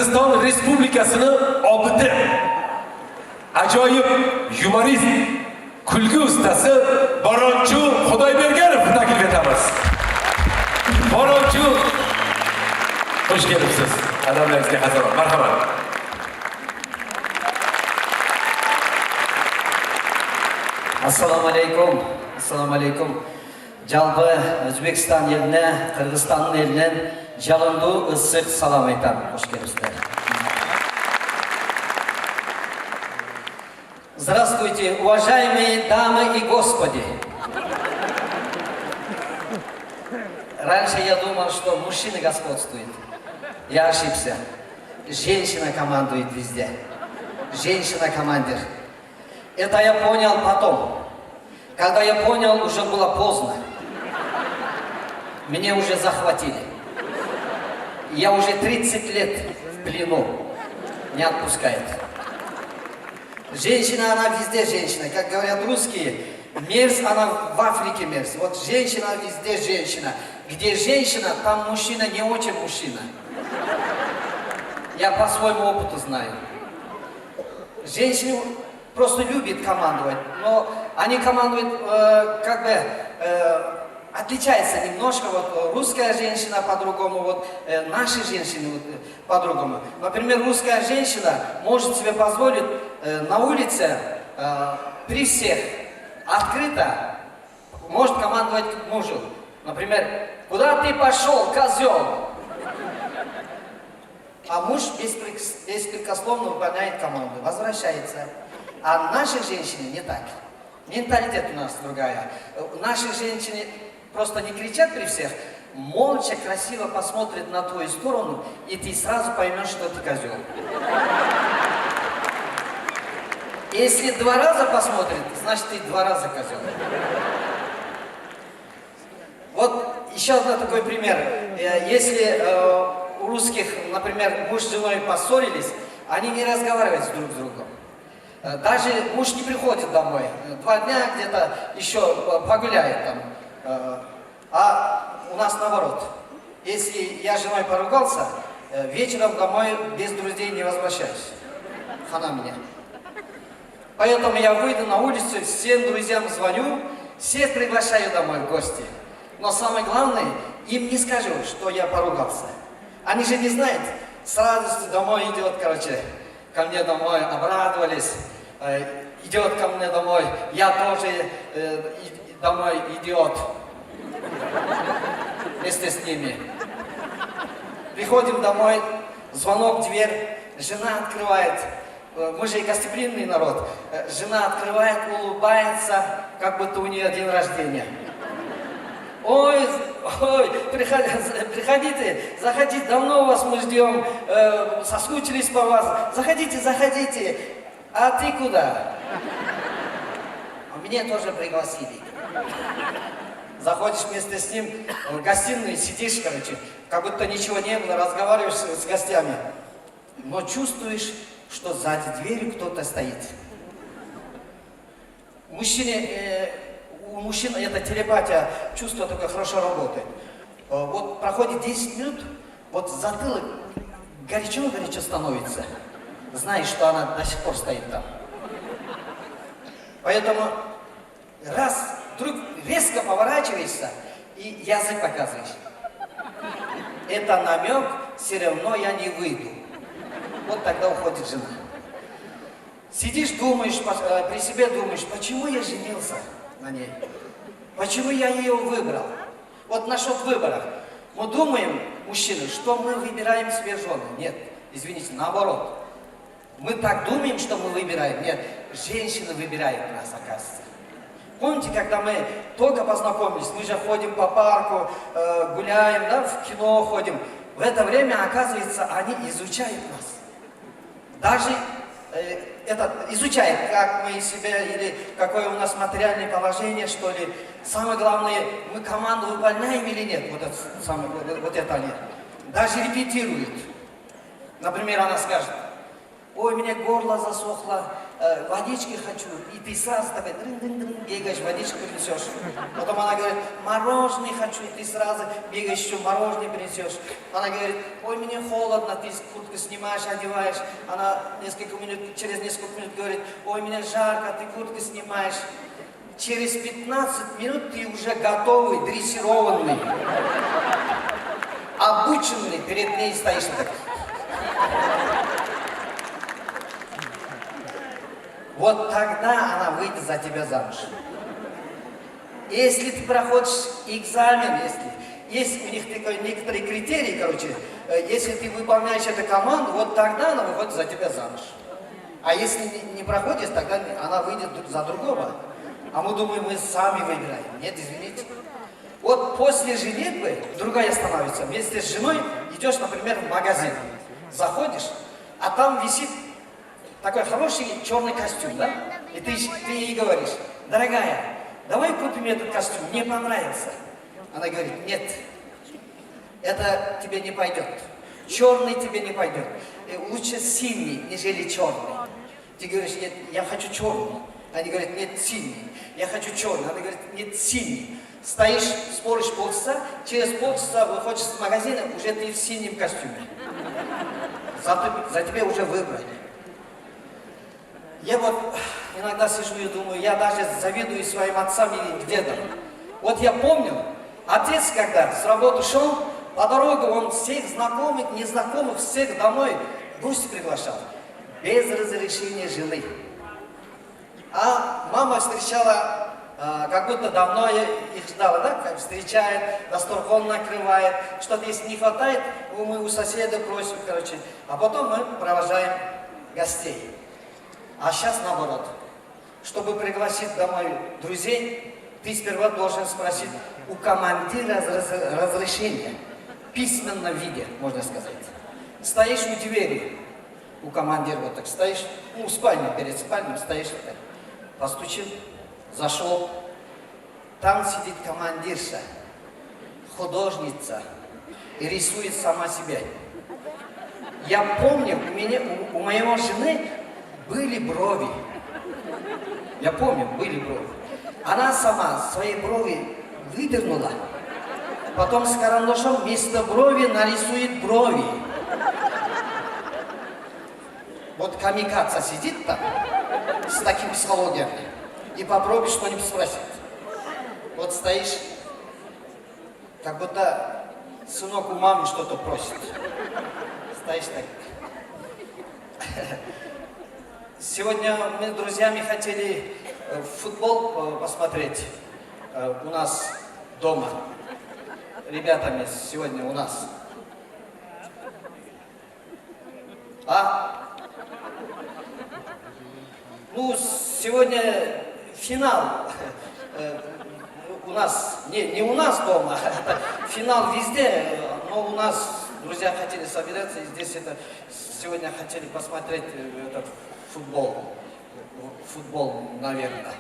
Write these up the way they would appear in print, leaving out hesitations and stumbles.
Qirg'iziston Respublikasining obidi, ajoyib yumorist, kulgi ustasi Boronchu Xudoyberganovni taklif etamiz. Boronchu, xush kelibsiz. Qadamlaringizga hazır marhamat. Assalomu alaykum. Assalomu alaykum. Jalbı O'zbekiston eline, Qirg'iziston elinden жалынды ысык салам айтам. Хош келипсиздер. Здравствуйте, уважаемые дамы и господи. Раньше я думал, что мужчина господствует. Я ошибся. Женщина командует везде. Женщина командир. Это я понял потом. Когда я понял, уже было поздно. Меня уже захватили. Я уже 30 лет в плену. Не отпускает. Женщина, она везде женщина. Как говорят русские, мерз, она в Африке мерз. Вот женщина, везде женщина. Где женщина, там мужчина не очень мужчина. Я по своему опыту знаю. Женщины просто любят командовать, но они командуют отличается немножко. Вот русская женщина по-другому, вот наши женщины вот, по-другому. Например, русская женщина может себе позволить на улице при всех открыто может командовать мужу. Например, куда ты пошел, козел? А муж беспрекословно выполняет команду, возвращается. А наши женщины не так. Менталитет у нас другая. Наши женщины просто не кричат при всех, молча, красиво посмотрят на твою сторону, и ты сразу поймешь, что ты козел. Если 2 раза посмотрит, значит ты 2 раза козел. Вот еще один такой пример. Если у русских, например, муж с женой поссорились, они не разговаривают друг с другом. Даже муж не приходит домой. 2 дня где-то еще погуляет там. А у нас наоборот. Если я с женой поругался, вечером домой без друзей не возвращаюсь. Хана мне. Поэтому я выйду на улицу, всем друзьям звоню, всех приглашаю домой в гости. Но самое главное, им не скажу, что я поругался. Они же не знают, с радостью домой идет, ко мне домой, обрадовались, идет ко мне домой, я тоже домой идет, вместе с ними. Приходим домой, звонок в дверь, жена открывает, мы же гостеприимный народ, жена открывает, улыбается, как будто у нее день рождения. Ой, приходите, заходите, давно вас мы ждем, соскучились по вас, заходите, заходите. А ты куда? А меня тоже пригласили. Заходишь вместе с ним в гостиную, сидишь, как будто ничего не было, разговариваешь с гостями. Но чувствуешь, что сзади дверью кто-то стоит. У мужчин эта телепатия, чувство такое хорошо работает. Вот проходит 10 минут, вот затылок горячо-горячо становится. Знаешь, что она до сих пор стоит там. Поэтому раз вдруг резко поворачиваешься и язык показываешь. Это намек, все равно я не выйду. Вот тогда уходит жена. Сидишь, думаешь, при себе думаешь, почему я женился на ней? Почему я ее выбрал? Вот насчет выбора. Мы думаем, мужчины, что мы выбираем себе жены. Нет, извините, наоборот. Мы так думаем, что мы выбираем. Нет, женщина выбирает нас, оказывается. Помните, когда мы только познакомились, мы же ходим по парку, гуляем, да, в кино ходим. В это время, оказывается, они изучают нас. Даже изучает, как мы себя, или какое у нас материальное положение, что ли. Самое главное, мы команду выполняем или нет, вот это они. Даже репетируют. Например, она скажет, ой, у меня горло засохло, водички хочу, и ты сразу такой бегаешь, водичку принесешь. Потом она говорит, мороженое хочу, и ты сразу бегаешь, еще мороженое принесешь. Она говорит, ой, мне холодно, ты куртку снимаешь, одеваешь. Она через несколько минут говорит, ой, мне жарко, ты куртку снимаешь. Через 15 минут ты уже готовый, дрессированный, обученный, перед ней стоишь так. Вот тогда она выйдет за тебя замуж. Если ты проходишь экзамен, есть у них такой, некоторые критерии, короче, если ты выполняешь эту команду, вот тогда она выходит за тебя замуж. А если не проходишь, тогда она выйдет за другого. А мы думаем, мы сами выбираем. Нет, извините. Вот после женитьбы другая становится. Вместе с женой идешь, например, в магазин. Заходишь, а там висит такой хороший черный костюм, да? И ты ей говоришь, дорогая, давай купим этот костюм, мне понравился. Она говорит, нет, это тебе не пойдет. Черный тебе не пойдет. Лучше синий, нежели черный. Ты говоришь, нет, я хочу черный. Они говорят, нет, синий. Я хочу черный. Она говорит, нет, синий. Стоишь, споришь полчаса, через полчаса выходишь из магазина, уже ты в синем костюме. За тебя уже выбрали. Я вот иногда сижу и думаю, я даже завидую своим отцам и дедам. Вот я помню, отец, когда с работы шел, по дороге он всех знакомых, незнакомых, всех домой в гости приглашал. Без разрешения жены. А мама встречала, как будто давно их ждала, да? Как встречает, дастархан накрывает. Что-то если не хватает, мы у соседа просим, короче. А потом мы провожаем гостей. А сейчас наоборот. Чтобы пригласить домой друзей, ты сперва должен спросить у командира разрешение. В письменном виде, можно сказать. Стоишь у двери, у командира вот так стоишь, в спальне, перед спальней стоишь вот так. Постучил, зашел. Там сидит командирша, художница, и рисует сама себя. Я помню, у моего жены были брови. Я помню, были брови. Она сама свои брови выдернула, потом с карандашом вместо брови нарисует брови. Вот камикадзе сидит там, с таким психологией, и попробуй что-нибудь спросить. Вот стоишь, как будто сынок у мамы что-то просит. Стоишь так. Сегодня мы с друзьями хотели футбол посмотреть у нас дома. Ребятами сегодня у нас. Ну, сегодня финал у нас, не у нас дома, финал везде, но у нас друзья хотели собираться, и здесь сегодня хотели посмотреть этот футбол, наверное.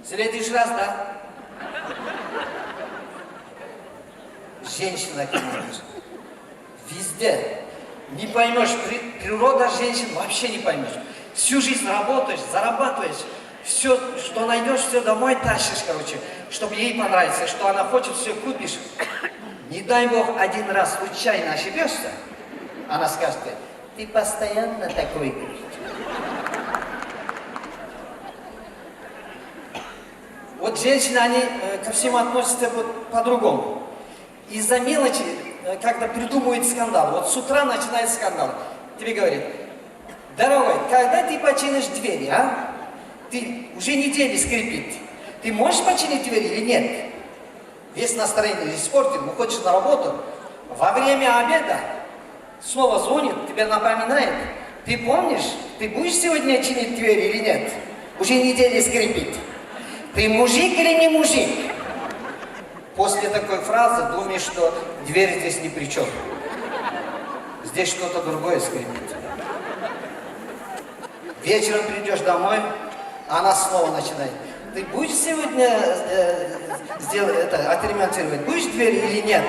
В следующий раз, да? Женщина, конечно, везде. Не поймешь, природа женщин вообще не поймешь. Всю жизнь работаешь, зарабатываешь, все, что найдешь, все домой тащишь, короче, чтобы ей понравиться, что она хочет, все купишь. Не дай Бог, один раз случайно ошибешься, она скажет, ты постоянно такой говоришь. Вот женщины, они ко всему относятся вот по-другому. Из-за мелочи, когда придумывают скандал, вот с утра начинается скандал. Тебе говорит, дорогой, когда ты починишь двери, а? Ты уже недели скрипит. Ты можешь починить дверь или нет? Весь настроение испортил, выходишь на работу. Во время обеда снова звонит, тебе напоминает. Ты помнишь, ты будешь сегодня чинить дверь или нет? Уже недели скрипит. Ты мужик или не мужик? После такой фразы думаешь, что дверь здесь ни при чем. Здесь что-то другое скрипит. Вечером придешь домой, она снова начинает. Ты будешь сегодня отремонтировать? Будешь дверь или нет?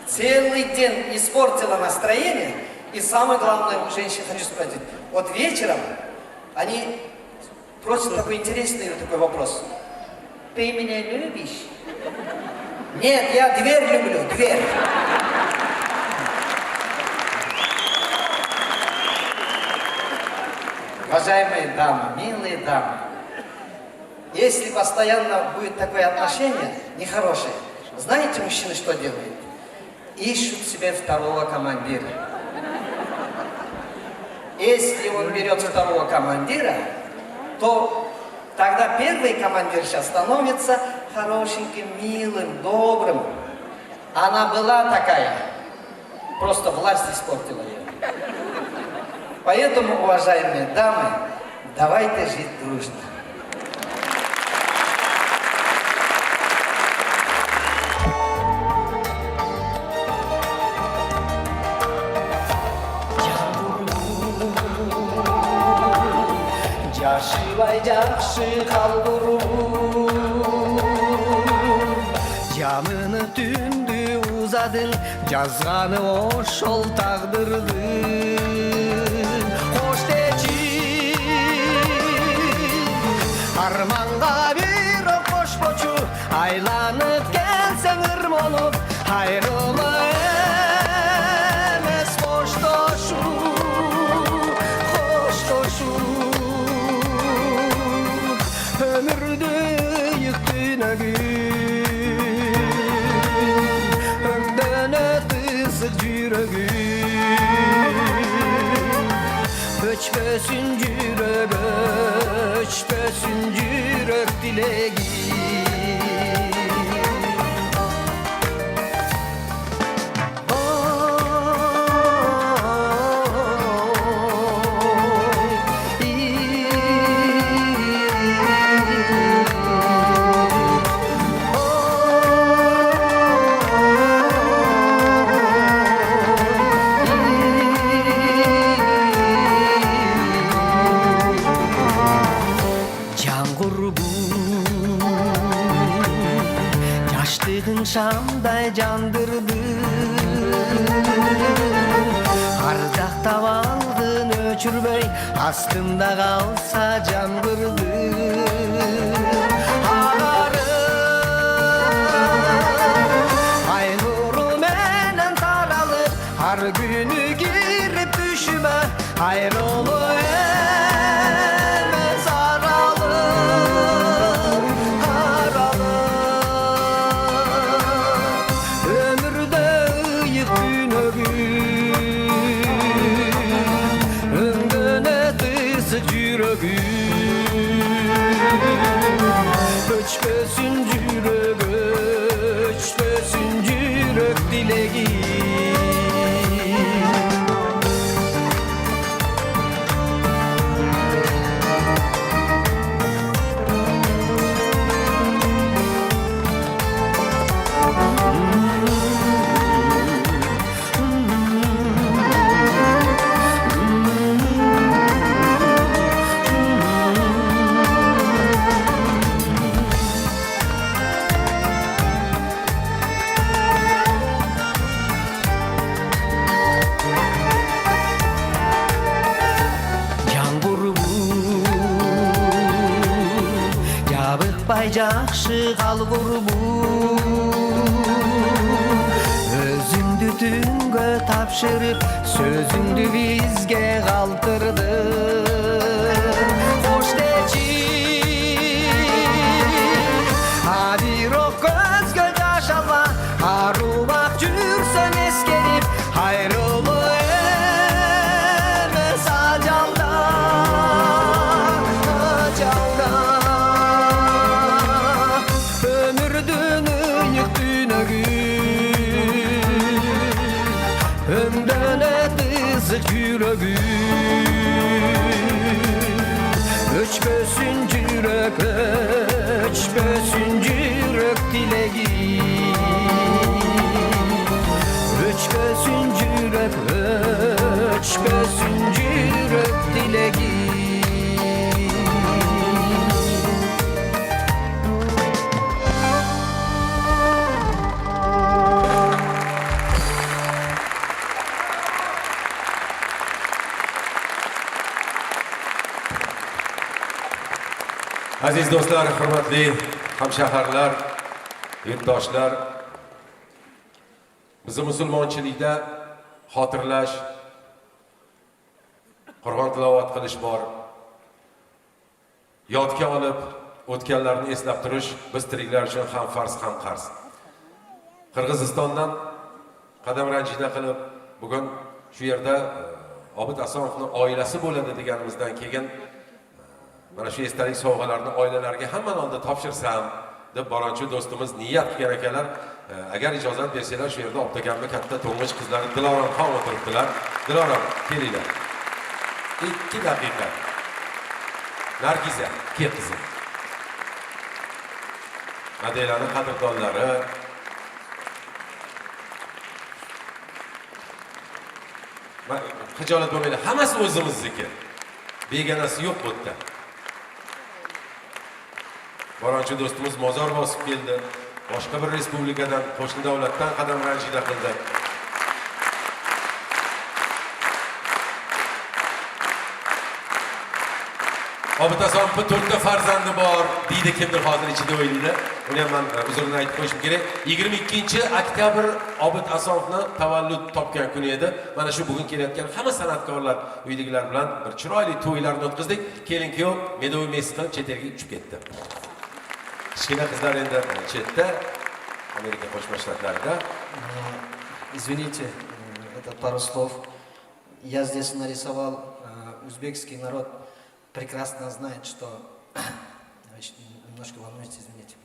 Целый день испортила настроение, И самое главное, у женщин хочу спросить. Вот вечером они просят такой интересный такой вопрос. Ты меня любишь? Нет, я дверь люблю, дверь. Уважаемые дамы, милые дамы, если постоянно будет такое отношение нехорошее, знаете, мужчины что делают? Ищут себе второго командира. Если он берет второго командира, то тогда первый командир сейчас становится хорошеньким, милым, добрым. Она была такая, просто власть испортила ее. Поэтому, уважаемые дамы, давайте жить дружно. Жашыбай жакшы калдыруу жамыны түндү узадың жазганы ошол тагдырдың кош дечи арманга бирок кошпочу айланып келсең ырмонуп айрылма эмес коштошуу ömürde yıktığına gün ömden ötüsük yüreğim öçmesin yürek dileğim şamday jandırdı Ardақтап алдын өчүрбөй астымда қалса жаңғырды ай нуру менен таралып ар күнү кирип түшүмө айрылуу эмес öçmesin yürek dileğim Жабыкпай жакшы калгурбу өзүңдү түнгө тапшырып сөзүңдү бизге калтырдың кош дечи бирок көзгө жаш алма арулап жүрсөң эскерип айрылуу эмес ажалдан ömden ötüsük yüreğim öçmesin yürek dileğim öçmesin yürek dileğim Aziz do'stlar, hurmatli hamshaharlar, yurtdoshlar, bizni musulmonchilikda xotirlash, Qur'on tilovat qilish bor. Yodga olib, o'tganlarni eslab turish biz tiriklar uchun ham farz, ham qarz. Qirg'izistondan qadam ranjida qilib, bugun shu yerda Obid Asomovning oilasi bo'ladi deganimizdan keyin mana shu esdalik sovg'alarni oilalariga hammaning oldida topshirsam deb boronchi do'stimiz niyat qilgan ekanlar. Agar ijozat bersalar shu yerda Obdagamni katta to'ng'ich qizlari Diloram xon o'tiribdilar. Diloram, kelinglar. 2 daqiqa. Nargiza, kel qizim. Adelaning qadrdonlari, xijolat bo'lmaydi, hammasi o'zimizniki. Begonasi yo'q bu yerda. Boronchi do'stimiz mozor bosib keldi. Boshqa bir respublikadan, qo'shni davlatdan qadam ranjida qildi. Obid Asomovning 4 ta farzandi bor, deydi kimdir hozir ichida o'yladi. Uni ham men uzrini aytib qo'yishim kerak. 22-oktyabr Obid Asomovning tavallud topgan kuni edi. Mana shu bugun kelayotgan hamma san'atkorlar uydagilar bilan bir chiroyli to'ylarni o'tkazdik. Kelin-kuyov Medoy Mesdan chet elga uchib ketdi. Kichkina qizlar endi chetda, Amerika Qo'shma Shtatlarida. Извините, это пару слов. Я здесь нарисовал узбекский народ. Прекрасно знает, что, немножко волнуюсь, извините,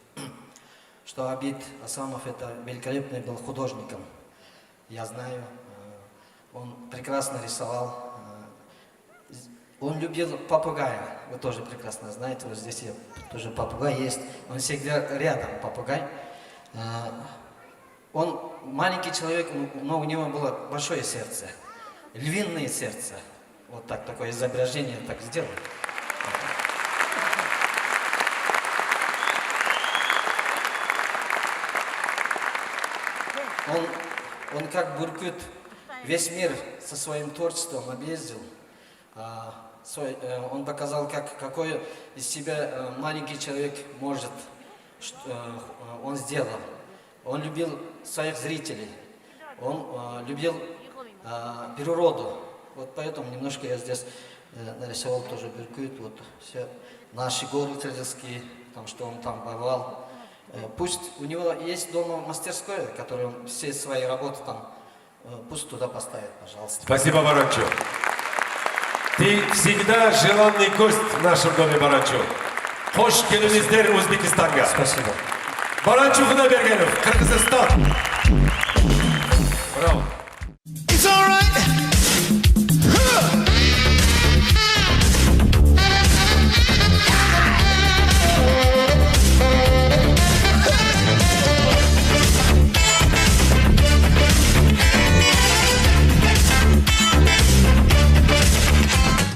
что Обид Асамов это великолепный был художником. Я знаю, он прекрасно рисовал. Он любил попугая, вы тоже прекрасно знаете, вот здесь тоже попугай есть, он всегда рядом, попугай. Он маленький человек, но у него было большое сердце, львиное сердце. Вот так, такое изображение так сделал. Он как Буркут весь мир со своим творчеством объездил. Он показал, какой из себя маленький человек может, он сделал. Он любил своих зрителей, он любил природу. Вот поэтому немножко я здесь нарисовал тоже Буркут, вот все наши горы Твердовские, там, что он там бывал. Пусть у него есть дома мастерское, которое он все свои работы там, пусть туда поставит, пожалуйста. Спасибо, Баранчо. Ты всегда желанный гость в нашем доме, Баранчо. Xo'sh kelibsizlar O'zbekistonga. Спасибо. Barancho Xudobergenov, Qirg'iziston.